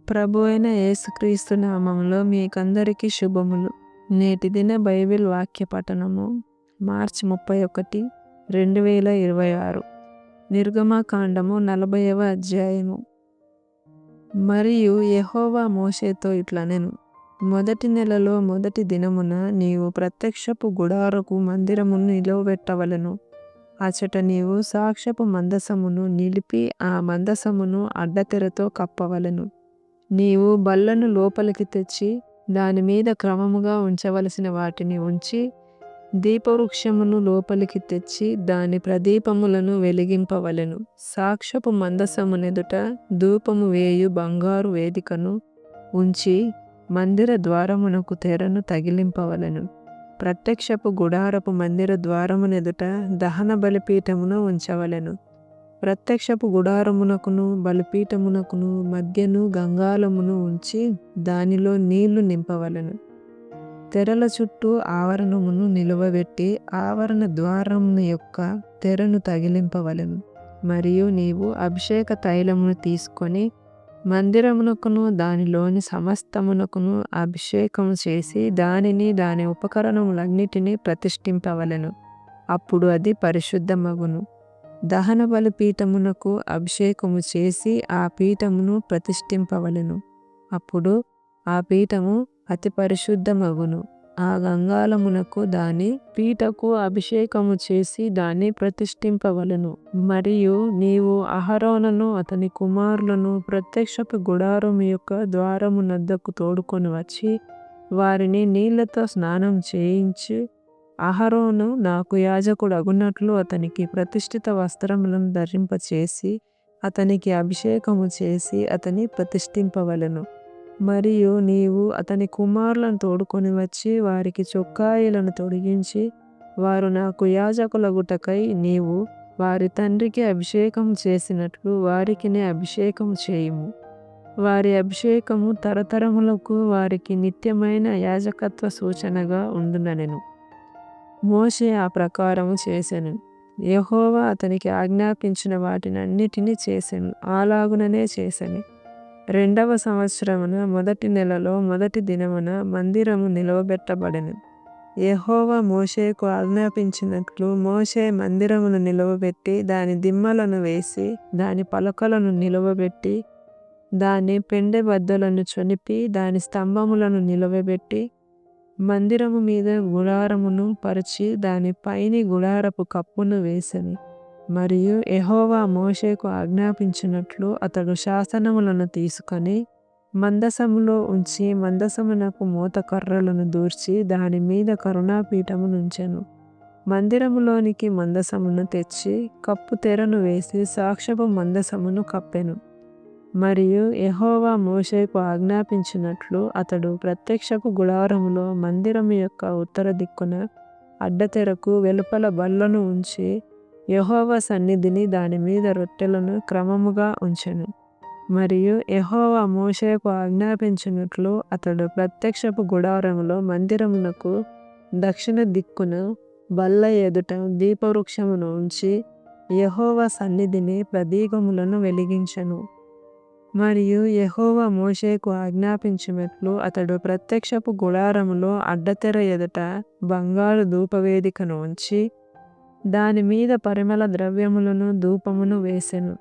ప్రభు అయిన యేసుక్రీస్తు నామములో మీకందరికీ శుభములు. నేటి దిన బైబిల్ వాక్య పఠనము మార్చి 31, 2026. నిర్గమకాండము 40వ అధ్యాయము. మరియు యెహోవా మోషేతో ఇట్లనెను, మొదటి నెలలో మొదటి దినమున నీవు ప్రత్యక్షపు గుడారపు మందిరమును నిలువబెట్టవలెను. అచట నీవు సాక్ష్యపు మందసమును నిలిపి ఆ మందసమును అడ్డతెరతో కప్పవలెను. నీవు బల్లను లోపలికి తెచ్చి దాని మీద క్రమముగా ఉంచవలసిన వాటిని ఉంచి దీపవృక్షమును లోపలికి తెచ్చి దాని ప్రదీపములను వెలిగింపవలెను. సాక్ష్యపు మందసమునెదుట ధూపము వేయు బంగారు వేదికను ఉంచి మందిర ద్వారమునకు తెరను తగిలింపవలెను. ప్రత్యక్షపు గుడారపు మందిర ద్వారమునెదుట దహన బలిపీఠమును ఉంచవలెను. ప్రత్యక్షపు గుడారమునకును బలిపీఠమునకును మధ్యను గంగాళమును ఉంచి దానిలో నీళ్లు నింపవలెను. తెరల చుట్టూ ఆవరణమును నిలువబెట్టి ఆవరణ ద్వారమును యొక్క తెరను తగిలింపవలెను. మరియు నీవు అభిషేక తైలమును తీసుకొని మందిరమునకును దానిలోని సమస్తమునకును అభిషేకము చేసి దానిని దాని ఉపకరణములన్నిటినీ ప్రతిష్ఠింపవలెను. అప్పుడు అది పరిశుద్ధమగును. దహన బలిపీఠమునకు అభిషేకము చేసి ఆ పీఠమును ప్రతిష్ఠింపవలెను. అప్పుడు ఆ పీఠము అతి పరిశుద్ధమగును. ఆ గంగాళమునకు దాని పీటకు అభిషేకము చేసి దాన్ని ప్రతిష్ఠింపవలెను. మరియు నీవు అహరోనును అతని కుమారులను ప్రత్యక్షపు గుడారము యొక్క ద్వారమునద్దకు తోడుకొని వచ్చి వారిని నీళ్లతో స్నానం చేయించి, అహరోను నాకు యాజకుడు అగునట్లు అతనికి ప్రతిష్ఠిత వస్త్రములను ధరింపచేసి అతనికి అభిషేకము చేసి అతని ప్రతిష్ఠింపవలెను. మరియు నీవు అతని కుమారులను తోడుకొని వచ్చి వారికి చొక్కాయిలను తొడిగించి, వారు నాకు యాజకులగుటకై నీవు వారి తండ్రికి అభిషేకం చేసినట్లు వారికినే అభిషేకము చేయుము. వారి అభిషేకము తరతరములకు వారికి నిత్యమైన యాజకత్వ సూచనగా ఉండుననెను. మోషే ఆ ప్రకారము చేసెను. యెహోవా అతనికి ఆజ్ఞాపించిన వాటినన్నిటినీ చేసెను. అలాగుననే చేసెను. 2వ సంవత్సరమున మొదటి నెలలో మొదటి దినమున మందిరము నిలువబెట్టబడెను. యెహోవా మోషేకు ఆజ్ఞాపించినట్లు మోషే మందిరమును నిలువబెట్టి దాని దిమ్మలను వేసి దాని పలకలను నిలువబెట్టి దాని పెండె బద్దలను చొనిపి దాని స్తంభములను నిలువబెట్టి మందిరము మీద గుడారమును పరిచి దాని పైని గుడారపు కప్పును వేసెను. మరియు యెహోవా మోషేకు ఆజ్ఞాపించినట్లు అతడు శాసనములను తీసుకొని మందసములో ఉంచి మందసమునకు మోతకర్రలను దూర్చి దాని మీద కరుణాపీఠమునుంచెను. మందిరములోనికి మందసమును తెచ్చి కప్పు తెరను వేసి సాక్ష్యపు మందసమును కప్పెను. మరియు యెహోవా మోషేకు ఆజ్ఞాపించినట్లు అతడు ప్రత్యక్షపు గుడారములో మందిరము యొక్క ఉత్తర దిక్కున అడ్డతెరకు వెలుపల బల్లను ఉంచి యెహోవా సన్నిధిని దాని మీద రొట్టెలను క్రమముగా ఉంచెను. మరియు యెహోవా మోషేకు ఆజ్ఞాపించినట్లు అతడు ప్రత్యక్షపు గుడారములో మందిరమునకు దక్షిణ దిక్కున బల్ల ఎదుట దీపవృక్షమును ఉంచి యెహోవా సన్నిధిని ప్రదీపములను వెలిగించెను. మరియు యెహోవా మోషేకు ఆజ్ఞాపించినట్లు అతడు ప్రత్యక్షపు గుడారములో అడ్డతెర ఎదుట బంగారు ధూపవేదికను ఉంచి దాని మీద పరిమళ ద్రవ్యములను ధూపమును వేసెను.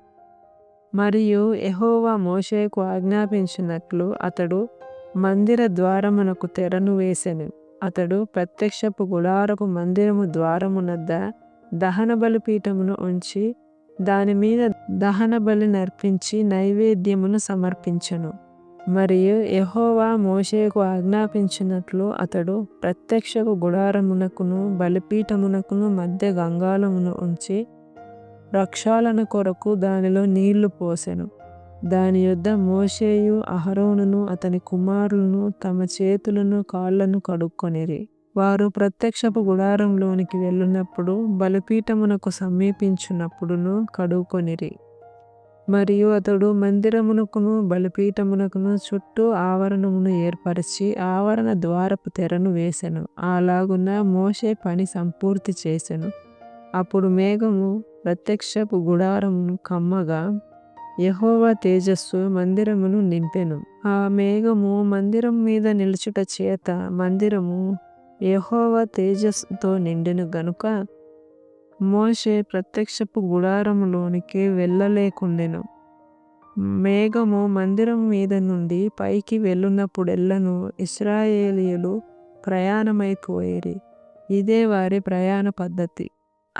మరియు యెహోవా మోషేకు ఆజ్ఞాపించినట్లు అతడు మందిర ద్వారమునకు తెరను వేసెను. అతడు ప్రత్యక్షపు గుడారపు మందిరము ద్వారమునద్ద దహన బలిపీఠమును ఉంచి దాని మీద దహన బలి నర్పించి నైవేద్యమును సమర్పించెను. మరియు యెహోవా మోషేకు ఆజ్ఞాపించినట్లు అతడు ప్రత్యక్షపు గుడారమునకును బలిపీఠమునకును మధ్య గంగాళమును ఉంచి వృక్షాలను కొరకు దానిలో నీళ్లు పోసెను. దాని యొద్ద మోషేయు అహరోనును అతని కుమారులను తమ చేతులను కాళ్లను కడుక్కొనిరి. వారు ప్రత్యక్షపు గుడారంలోనికి వెళ్ళినప్పుడు బలిపీఠమునకు సమీపించున్నప్పుడును కడుక్కొనిరి. మరియు అతడు మందిరమునకును బలిపీఠమునకును చుట్టూ ఆవరణమును ఏర్పరిచి ఆవరణ ద్వారపు తెరను వేసెను. అలాగున మోషే పని సంపూర్తి చేసెను. అప్పుడు మేఘము ప్రత్యక్షపు గుడారమును కమ్మగా యెహోవా తేజస్సు మందిరమును నింపెను. ఆ మేఘము మందిరం మీద నిలుచుట చేత మందిరము యెహోవా తేజస్సుతో నిండెను గనుక మోషే ప్రత్యక్షపు గుడారములోనికి వెళ్ళలేకుండెను. మేఘము మందిరం మీద నుండి పైకి వెళ్ళునప్పుడెల్లను ఇశ్రాయేలీయులు ప్రయాణమైపోయిరి. ఇదే వారి ప్రయాణ పద్ధతి.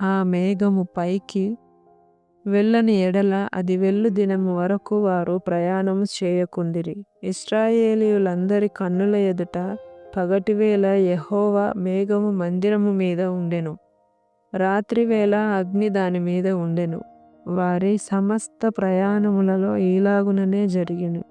ఆ మేఘము పైకి వెళ్ళని ఎడల అది వెళ్ళు దినము వరకు వారు ప్రయాణము చేయకుండిరి. ఇశ్రాయేలీయులందరి కన్నుల ఎదుట పగటివేళ యెహోవా మేఘము మందిరము మీద ఉండెను. రాత్రివేళ అగ్ని దాని మీద ఉండెను. వారి సమస్త ప్రయాణములలో ఈలాగుననే జరిగెను.